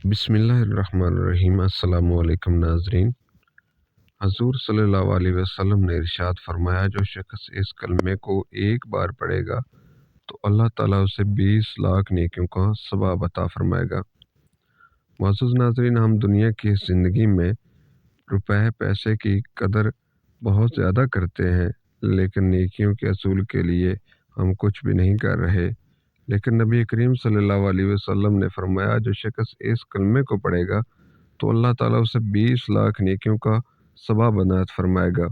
बिस्मिल्लाहिर्रहमानिर्रहीम। अस्सलामु अलैकुम नाज़रीन। हजूर सल्लल्लाहु अलैहि वसल्लम ने इरशाद फरमाया, जो शख्स इस कलमे को एक बार पढ़ेगा तो अल्लाह ताला उसे 20 लाख नेकियों का सवाब अता फरमाएगा। मोअज़्ज़ज़ नाज़रीन, हम दुनिया की इस ज़िंदगी में रुपए पैसे की कदर बहुत ज़्यादा करते हैं, लेकिन नेकियों के असूल के लिए हम कुछ भी नहीं कर रहे। लेकिन नबी करीम सल्लल्लाहु अलैहि वसल्लम ने फरमाया, जो शख्स इस कलमे को पढ़ेगा तो अल्लाह ताला उसे 20 लाख नेकियों का सवाब अनायत फरमाएगा।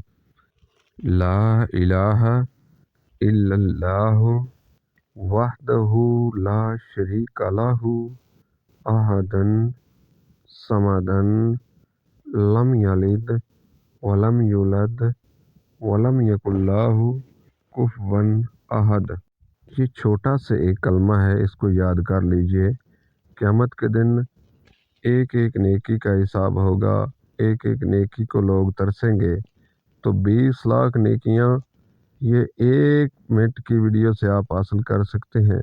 ला इलाहा इल्लल्लाहु वहदहु ला शरीका लहु अहदन समदन लम यलिद वलम यूलद वलम यकुल लहु कुफुवन अहद। ये छोटा से एक कलमा है, इसको याद कर लीजिए। क़यामत के दिन एक एक नेकी का हिसाब होगा, एक एक नेकी को लोग तरसेंगे। तो 20 लाख नेकियां ये 1 मिनट की वीडियो से आप हासिल कर सकते हैं।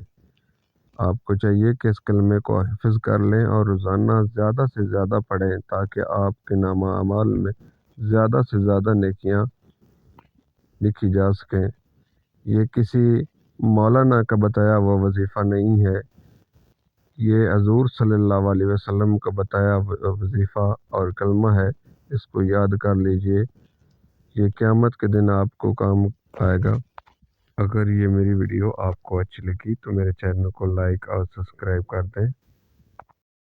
आपको चाहिए कि इस कलमे को हिफ्ज़ कर लें और रोज़ाना ज़्यादा से ज़्यादा पढ़ें, ताकि आपके नामा अमाल में ज़्यादा से ज़्यादा नेकियां लिखी जा सकें। ये किसी मौलाना का बताया हुआ वजीफ़ा नहीं है, ये हज़ूर सल्लल्लाहु अलैहि वसल्लम का बताया वजीफ़ा और कलमा है। इसको याद कर लीजिए, ये क़यामत के दिन आपको काम आएगा। अगर ये मेरी वीडियो आपको अच्छी लगी तो मेरे चैनल को लाइक और सब्सक्राइब कर दें।